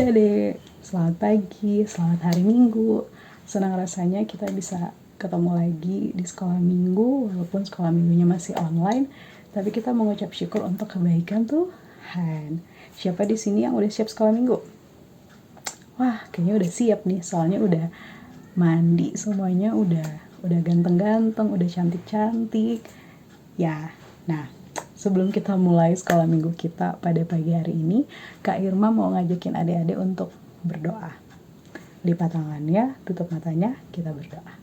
adik-adik, selamat pagi, selamat hari Minggu. Senang rasanya kita bisa ketemu lagi di sekolah minggu, walaupun sekolah minggunya masih online, tapi kita mengucap syukur untuk kebaikan Tuhan. Siapa di sini yang udah siap sekolah minggu? Wah, kayaknya udah siap nih, soalnya udah mandi semuanya, udah ganteng-ganteng, udah cantik-cantik. Ya, nah, sebelum kita mulai sekolah minggu kita pada pagi hari ini, Kak Irma mau ngajakin adik-adik untuk berdoa. Lipat tangannya, tutup matanya, kita berdoa.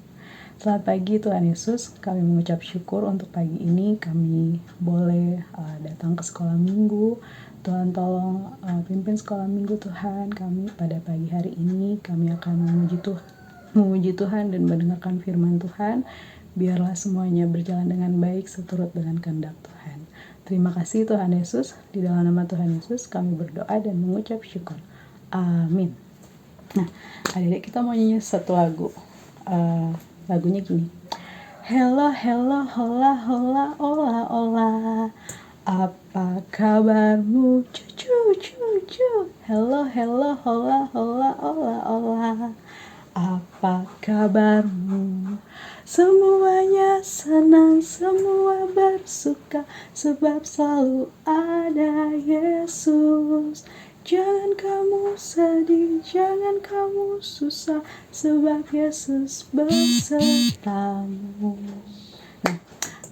Selamat pagi Tuhan Yesus, kami mengucap syukur untuk pagi ini kami boleh datang ke sekolah minggu. Tuhan tolong pimpin sekolah minggu Tuhan kami pada pagi hari ini. Kami akan memuji Tuhan dan mendengarkan firman Tuhan. Biarlah semuanya berjalan dengan baik seturut dengan kehendak Tuhan. Terima kasih Tuhan Yesus, di dalam nama Tuhan Yesus kami berdoa dan mengucap syukur. Amin. Nah, adik-adik kita mau nyanyi satu lagu. Lagunya gini. Hello, hello, hola, hola, ola, ola. Apa kabarmu? Cu. Hello, hello, hola, hola, ola, ola. Apa kabarmu? Semuanya senang, semua bersuka, sebab selalu ada Yesus. Jangan kamu sedih, jangan kamu susah, sebab Yesus besertamu. Nah,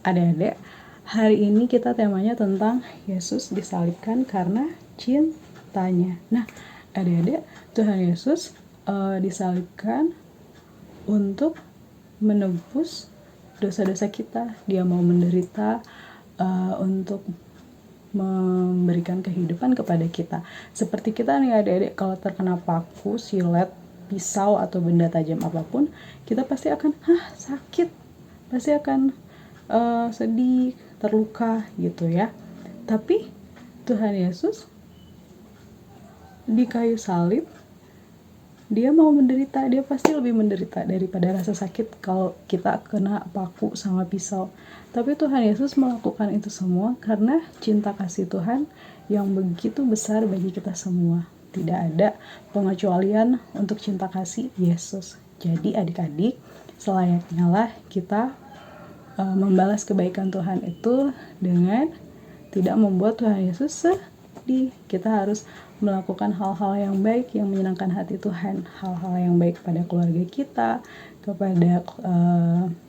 adik-adik, hari ini kita temanya tentang Yesus disalibkan karena cintanya. Nah, adik-adik, Tuhan Yesus disalibkan untuk menebus dosa-dosa kita. Dia mau menderita untuk memberikan kehidupan kepada kita. Seperti kita nih adik-adik, kalau terkena paku, silet, pisau atau benda tajam apapun, kita pasti akan sakit, pasti akan sedih, terluka gitu ya. Tapi Tuhan Yesus di kayu salib, dia mau menderita, dia pasti lebih menderita daripada rasa sakit kalau kita kena paku sama pisau. Tapi Tuhan Yesus melakukan itu semua karena cinta kasih Tuhan yang begitu besar bagi kita semua. Tidak ada pengecualian untuk cinta kasih Yesus. Jadi adik-adik, selayaknya lah kita membalas kebaikan Tuhan itu dengan tidak membuat Tuhan Yesus sedih. Kita harus melakukan hal-hal yang baik yang menyenangkan hati Tuhan, hal-hal yang baik kepada keluarga kita, kepada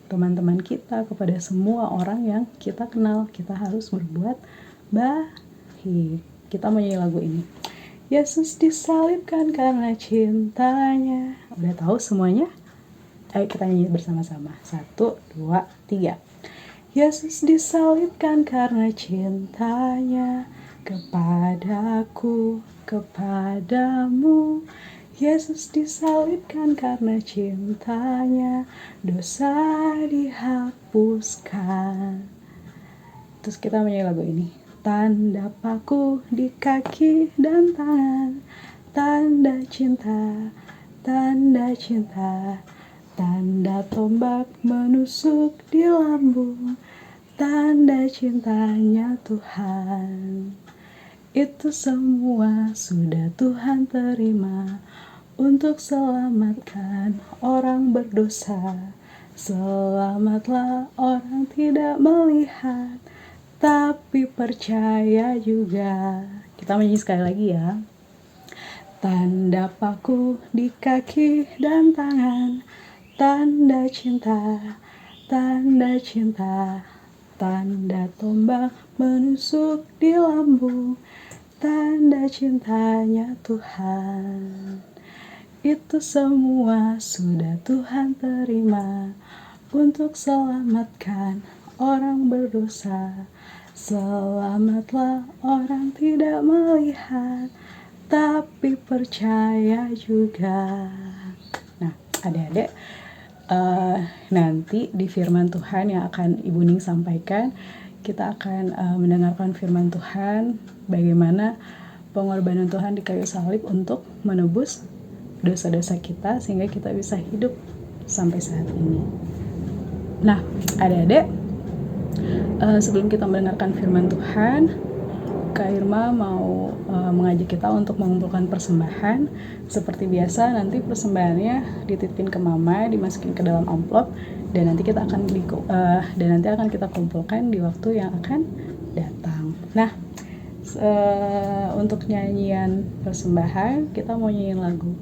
teman-teman kita, kepada semua orang yang kita kenal. Kita harus berbuat baik. Kita menyanyi lagu ini. Yesus disalibkan karena cintanya. Udah tahu semuanya? Ayo kita nyanyi bersama-sama. 1, 2, 3. Yesus disalibkan karena cintanya kepadaku, kepadamu. Yesus disalibkan karena cintanya, dosa dihapuskan. Terus kita menyanyi lagu ini. Tanda paku di kaki dan tangan, tanda cinta, tanda cinta. Tanda tombak menusuk di lambung, tanda cintanya Tuhan. Itu semua sudah Tuhan terima untuk selamatkan orang berdosa. Selamatlah orang tidak melihat, tapi percaya juga. Kita menyanyi sekali lagi ya. Tanda paku di kaki dan tangan, tanda cinta, tanda cinta. Tanda tombak menusuk di lambung, tanda cintanya Tuhan. Itu semua sudah Tuhan terima untuk selamatkan orang berdosa. Selamatlah orang tidak melihat, tapi percaya juga. Nah, adik-adik, nanti di firman Tuhan yang akan Ibu Ning sampaikan, kita akan mendengarkan firman Tuhan bagaimana pengorbanan Tuhan di kayu salib untuk menebus dosa-dosa kita sehingga kita bisa hidup sampai saat ini. Nah, adik-adik, sebelum kita mendengarkan firman Tuhan, Kak Irma mau mengajak kita untuk mengumpulkan persembahan. Seperti biasa, nanti persembahannya dititipin ke Mama, dimasukin ke dalam amplop, dan nanti akan kita kumpulkan di waktu yang akan datang. Nah, untuk nyanyian persembahan, kita mau nyanyiin lagu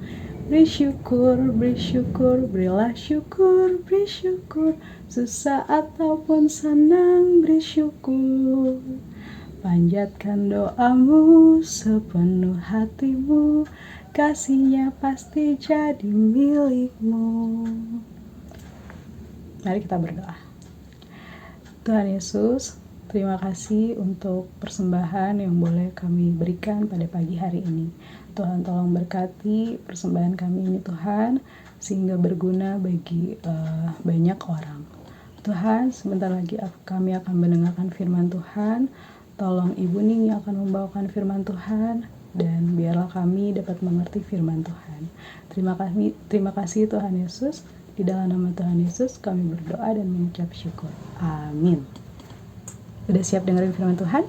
Bersyukur, bersyukur, berilah syukur, bersyukur, susah ataupun senang, bersyukur. Panjatkan doamu sepenuh hatimu, kasihnya pasti jadi milikmu. Mari kita berdoa. Tuhan Yesus, terima kasih untuk persembahan yang boleh kami berikan pada pagi hari ini. Tuhan tolong berkati persembahan kami ini Tuhan, sehingga berguna bagi banyak orang. Tuhan, sebentar lagi kami akan mendengarkan firman Tuhan. Tolong Ibu Ning yang akan membawakan firman Tuhan, dan biarlah kami dapat mengerti firman Tuhan. Terima kasih Tuhan Yesus. Di dalam nama Tuhan Yesus kami berdoa dan mengucap syukur. Amin. Udah siap dengerin firman Tuhan?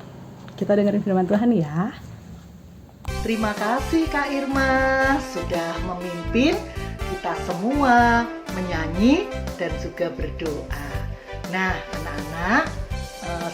Kita dengerin firman Tuhan ya. Terima kasih Kak Irma sudah memimpin kita semua menyanyi dan juga berdoa. Nah, anak-anak,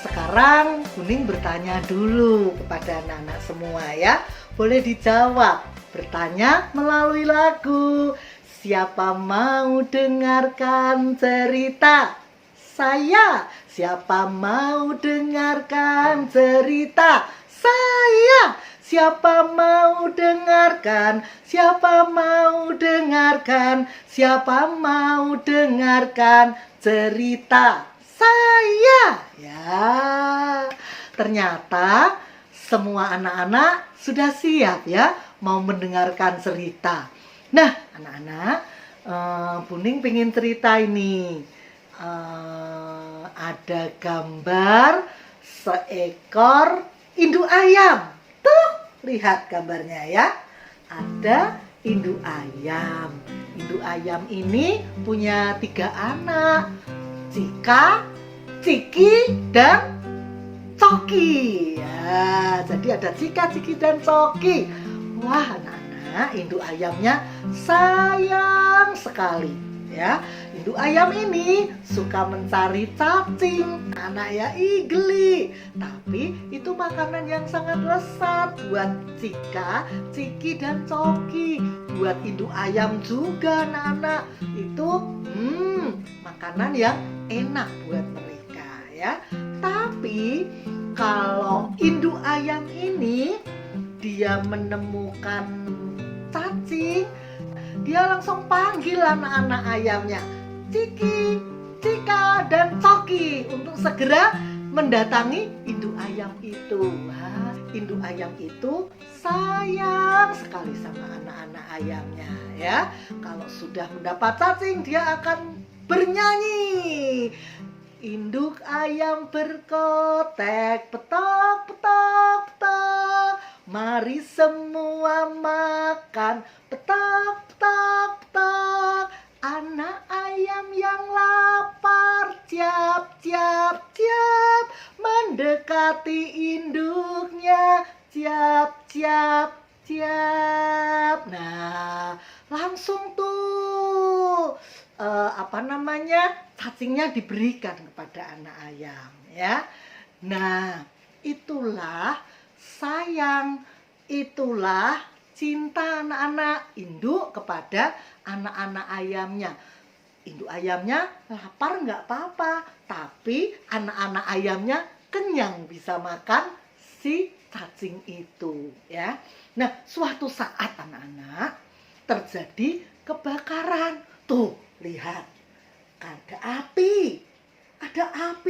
sekarang Kuning bertanya dulu kepada anak-anak semua ya. Boleh dijawab, bertanya melalui lagu. Siapa mau dengarkan cerita? Saya. Siapa mau dengarkan cerita? Saya. Siapa mau dengarkan? Siapa mau dengarkan? Siapa mau dengarkan cerita? Saya. Ya, ternyata semua anak-anak sudah siap ya mau mendengarkan cerita. Nah, anak-anak, Buning pengen cerita ini. Ada gambar seekor induk ayam. Tuh, lihat gambarnya ya. Ada induk ayam. Induk ayam ini punya 3 anak. Cika, Ciki, dan Coki. Ya, jadi ada Cika, Ciki, dan Coki. Wah, anak-anak, induk ayamnya sayang sekali. Ya, induk ayam ini suka mencari cacing, anak ya igli. Tapi itu makanan yang sangat lezat buat Cika, Ciki, dan Coki. Buat induk ayam juga, anak-anak. Itu makanan yang enak buat mereka ya. Tapi kalau induk ayam ini dia menemukan cacing, dia langsung panggil anak-anak ayamnya, Ciki, Cika, dan Coki, untuk segera mendatangi induk ayam itu. Wah, induk ayam itu sayang sekali sama anak-anak ayamnya ya. Kalau sudah mendapat cacing, dia akan bernyanyi. Induk ayam berkotek, petok, petok, petok. Mari semua makan, petok, petok, petok. Anak ayam yang lapar, ciap, ciap, ciap. Mendekati induknya, ciap, ciap, ciap. Nah, langsung tuh cacingnya diberikan kepada anak ayam ya. Nah, itulah sayang, itulah cinta anak-anak induk kepada anak-anak ayamnya. Induk ayamnya lapar nggak apa-apa, tapi anak-anak ayamnya kenyang bisa makan si cacing itu ya. Nah, suatu saat anak-anak terjadi kebakaran. Tuh, lihat, ada api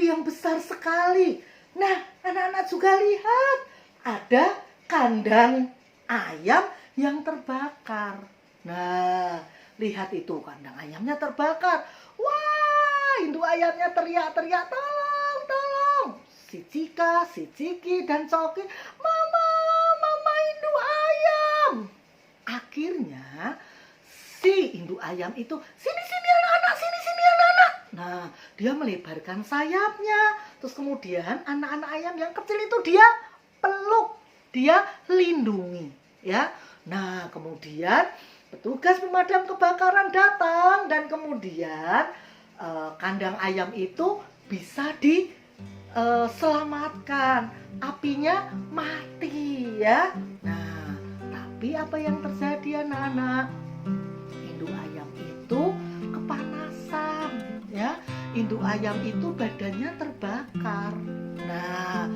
yang besar sekali. Nah, anak-anak juga lihat, ada kandang ayam yang terbakar. Nah, lihat itu, kandang ayamnya terbakar. Wah, induk ayamnya teriak-teriak, tolong, tolong. Si Cika, si Ciki, dan Coki, mama, mama induk ayam. Akhirnya si induk ayam itu, sini anak-anak, sini anak-anak. Nah, dia melebarkan sayapnya. Terus kemudian anak-anak ayam yang kecil itu dia peluk. dia lindungi, ya. Nah, kemudian petugas pemadam kebakaran datang dan kemudian kandang ayam itu bisa diselamatkan. Apinya mati, ya. Nah, tapi apa yang terjadi anak-anak? Induk ayam itu kepanasan, ya. Induk ayam itu badannya terbakar. Nah,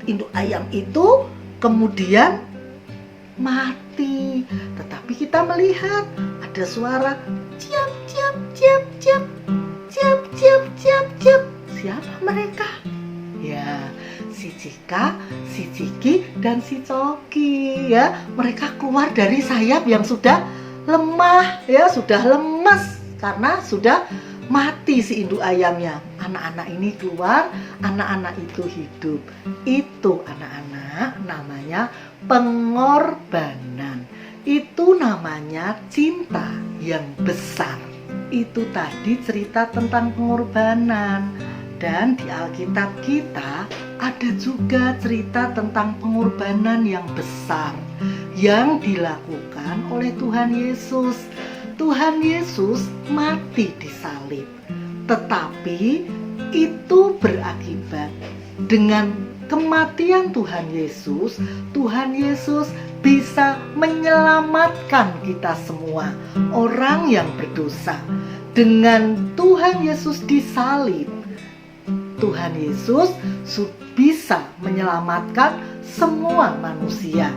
induk ayam itu kemudian mati. Tetapi kita melihat ada suara ciap ciap ciap ciap ciap ciap ciap ciap. Siapa mereka? Ya, si Cika, si Ciki, dan si Coki, ya. Mereka keluar dari sayap yang sudah lemah, ya, sudah lemas karena sudah mati si induk ayamnya. Anak-anak ini keluar, anak-anak itu hidup. Itu anak-anak namanya pengorbanan. Itu namanya cinta yang besar. Itu tadi cerita tentang pengorbanan. Dan di Alkitab kita ada juga cerita tentang pengorbanan yang besar yang dilakukan oleh Tuhan Yesus. Tuhan Yesus mati di salib, tetapi itu berakibat dengan kematian Tuhan Yesus. Tuhan Yesus bisa menyelamatkan kita semua, orang yang berdosa. Dengan Tuhan Yesus disalib, Tuhan Yesus bisa menyelamatkan semua manusia.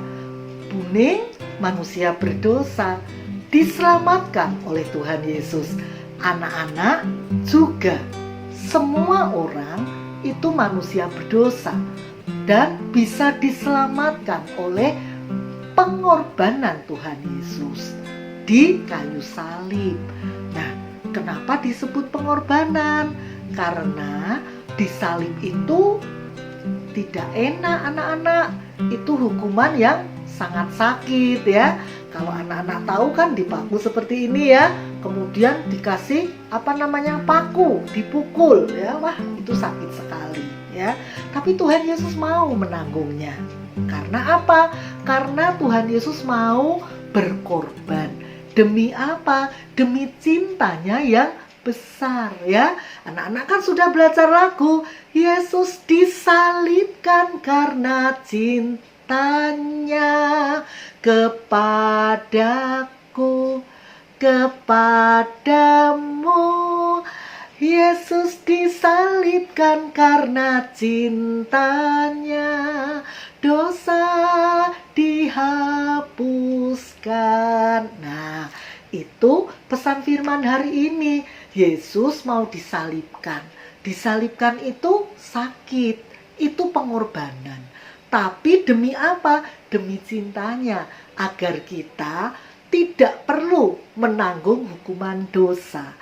Buning, manusia berdosa, diselamatkan oleh Tuhan Yesus. Anak-anak juga, semua orang itu manusia berdosa dan bisa diselamatkan oleh pengorbanan Tuhan Yesus di kayu salib. Nah, kenapa disebut pengorbanan? Karena di salib itu tidak enak anak-anak. Itu hukuman yang sangat sakit, ya. Kalau anak-anak tahu kan dipaku seperti ini, ya. Kemudian dikasih paku, dipukul, ya. Wah, itu sakit sekali, ya. Tapi Tuhan Yesus mau menanggungnya. Karena apa? Karena Tuhan Yesus mau berkorban. Demi apa? Demi cintanya yang besar, ya. Anak-anak kan sudah belajar lagu Yesus disalibkan karena cintanya kepadaku, kepadamu. Yesus disalibkan karena cintanya, dosa dihapuskan. Nah, itu pesan firman hari ini. Yesus mau disalibkan. Disalibkan itu sakit, itu pengorbanan. Tapi demi apa? Demi cintanya, agar kita tidak perlu menanggung hukuman dosa.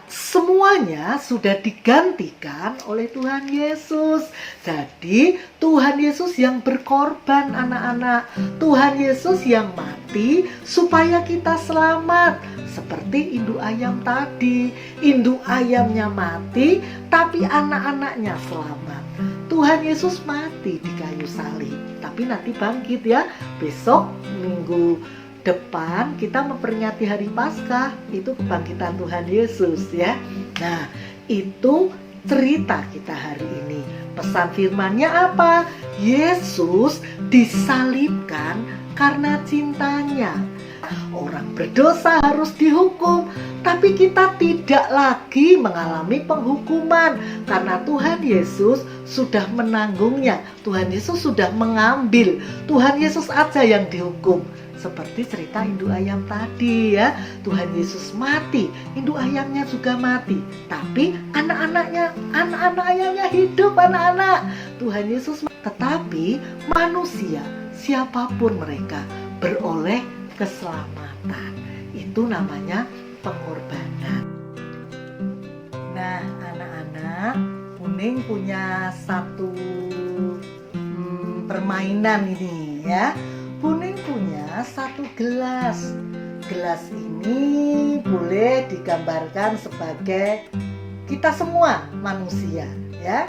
Semuanya sudah digantikan oleh Tuhan Yesus. Jadi Tuhan Yesus yang berkorban anak-anak. Tuhan Yesus yang mati supaya kita selamat. Seperti induk ayam tadi. Induk ayamnya mati tapi anak-anaknya selamat. Tuhan Yesus mati di kayu salib, tapi nanti bangkit, ya. Besok minggu depan kita memperingati hari Paskah, itu kebangkitan Tuhan Yesus, ya. Nah, itu cerita kita hari ini. Pesan firman-Nya apa? Yesus disalibkan karena cintanya. Orang berdosa harus dihukum, tapi kita tidak lagi mengalami penghukuman karena Tuhan Yesus sudah menanggungnya. Tuhan Yesus sudah mengambil. Tuhan Yesus aja yang dihukum. Seperti cerita induk ayam tadi, ya. Tuhan Yesus mati, induk ayamnya juga mati. Tapi anak-anak ayamnya hidup, anak-anak. Tuhan Yesus, tetapi manusia, siapapun mereka, beroleh keselamatan. Itu namanya pengorbanan. Nah, anak-anak, Buning punya satu permainan ini, ya. Buning punya satu gelas. Gelas ini boleh digambarkan sebagai kita semua manusia, ya.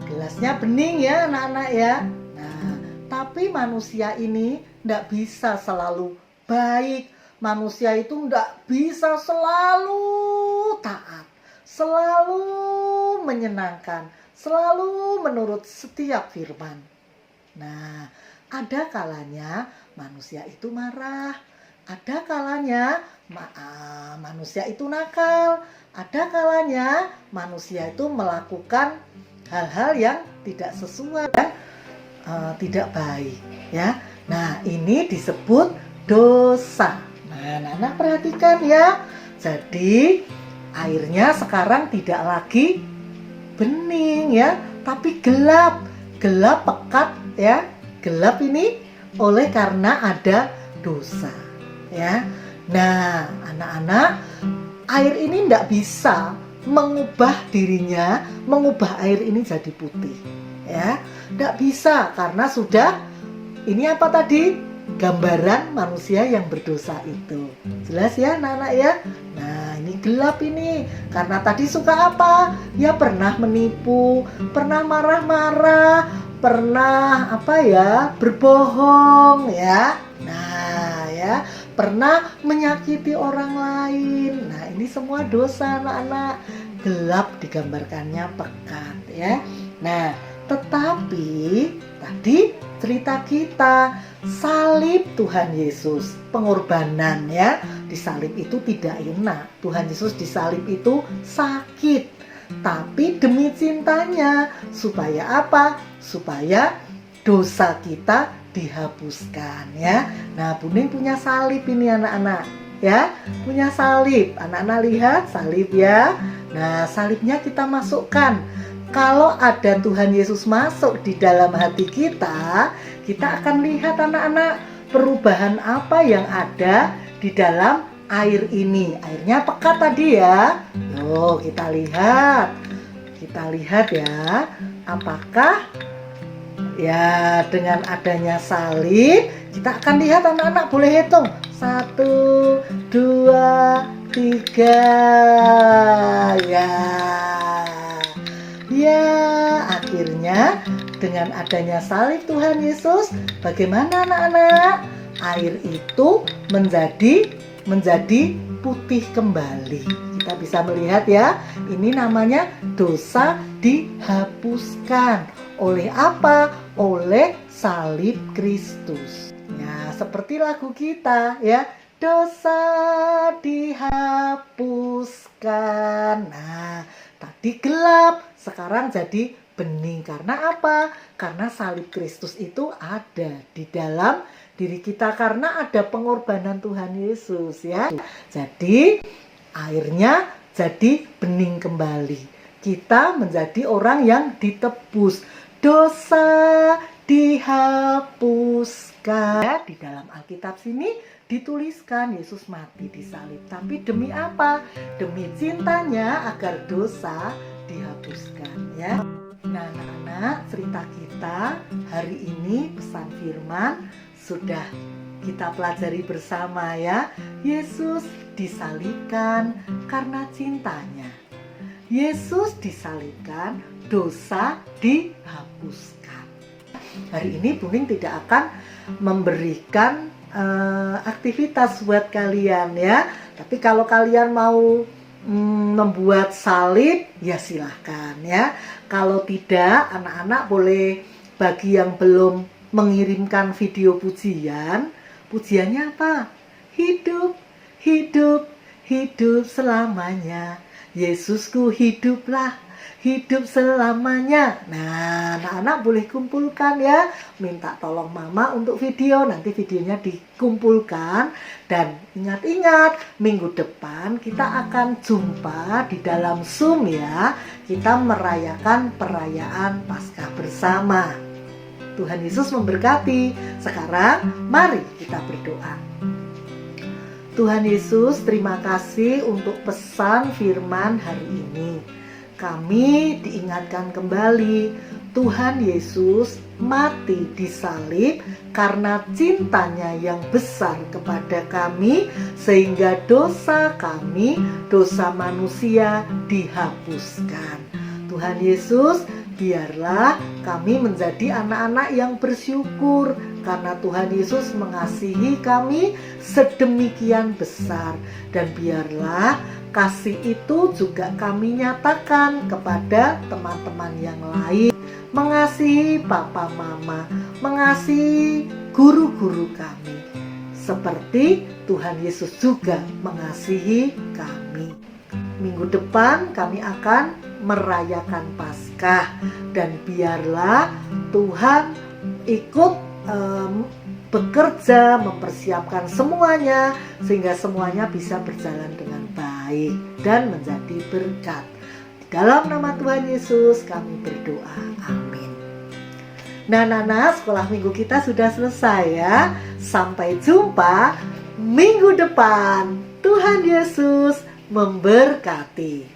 Gelasnya bening, ya anak-anak, ya. Nah, Tapi manusia ini tidak bisa selalu baik. Manusia itu tidak bisa selalu taat, selalu menyenangkan, selalu menurut setiap firman. Nah, ada kalanya manusia itu marah, ada kalanya manusia itu nakal, ada kalanya manusia itu melakukan hal-hal yang tidak sesuai dan tidak baik, ya. Nah, ini disebut dosa. Nah, anak-anak perhatikan ya. Jadi airnya sekarang tidak lagi bening ya, tapi gelap pekat ya. Gelap ini oleh karena ada dosa ya. Nah, anak-anak, air ini tidak bisa mengubah dirinya, mengubah air ini jadi putih ya. Tidak bisa karena sudah, ini apa tadi? Gambaran manusia yang berdosa itu. Jelas ya anak-anak ya. Nah, ini gelap ini karena tadi suka apa? Ya pernah menipu, pernah marah-marah, pernah berbohong ya. Nah ya, pernah menyakiti orang lain. Nah, ini semua dosa anak-anak. Gelap digambarkannya pekat ya. Nah, tetapi tadi cerita kita salib Tuhan Yesus, pengorbanan ya. Di salib itu tidak enak. Tuhan Yesus di salib itu sakit. Tapi demi cintanya, supaya apa? Supaya dosa kita dihapuskan ya. Nah, Buning punya salib ini anak-anak ya. Punya salib. Anak-anak lihat salib ya. Nah, salibnya kita masukkan. Kalau ada Tuhan Yesus masuk di dalam hati kita, kita akan lihat anak-anak perubahan apa yang ada di dalam air ini. Airnya pekat tadi ya. Loh, kita lihat. Kita lihat ya. Apakah ya dengan adanya salib, kita akan lihat anak-anak boleh hitung. 1, 2, 3. Ya, akhirnya dengan adanya salib Tuhan Yesus, bagaimana anak-anak? Air itu menjadi putih kembali. Kita bisa melihat ya, ini namanya dosa dihapuskan. Oleh apa? Oleh salib Kristus. Ya, seperti lagu kita ya, dosa dihapuskan. Nah, tadi gelap, sekarang jadi bening. Karena apa? Karena salib Kristus itu ada di dalam diri kita, karena ada pengorbanan Tuhan Yesus ya. Jadi airnya jadi bening kembali. Kita menjadi orang yang ditebus. Dosa dihapuskan. Di dalam Alkitab sini dituliskan Yesus mati di salib. Tapi demi apa? Demi cintanya agar dosa dihapuskan ya. Nah, anak-anak, cerita kita hari ini, pesan firman sudah kita pelajari bersama ya. Yesus disalibkan karena cintanya. Yesus disalibkan, dosa dihapuskan. Hari ini Buning tidak akan memberikan aktivitas buat kalian ya. Tapi kalau kalian mau membuat salib, ya silahkan ya. Kalau tidak, anak-anak boleh, bagi yang belum mengirimkan video pujian, pujiannya apa? Hidup, hidup, hidup selamanya. Yesusku hiduplah, hidup selamanya. Nah, anak-anak boleh kumpulkan ya. Minta tolong mama untuk video, nanti videonya dikumpulkan. Dan ingat-ingat, minggu depan kita akan jumpa di dalam Zoom ya. Kita merayakan perayaan Paskah bersama. Tuhan Yesus memberkati. Sekarang mari kita berdoa. Tuhan Yesus, terima kasih untuk pesan firman hari ini. Kami diingatkan kembali, Tuhan Yesus mati di salib karena cintanya yang besar kepada kami, sehingga dosa kami, dosa manusia dihapuskan. Tuhan Yesus, Biarlah kami menjadi anak-anak yang bersyukur karena Tuhan Yesus mengasihi kami sedemikian besar. Dan biarlah kasih itu juga kami nyatakan kepada teman-teman yang lain. Mengasihi papa mama, mengasihi guru-guru kami. Seperti Tuhan Yesus juga mengasihi kami. Minggu depan kami akan merayakan Paskah, dan biarlah Tuhan ikut bekerja mempersiapkan semuanya sehingga semuanya bisa berjalan dengan baik dan menjadi berkat. Dalam nama Tuhan Yesus kami berdoa, amin. Nah, Nana, sekolah minggu kita sudah selesai ya. Sampai jumpa minggu depan. Tuhan Yesus memberkati.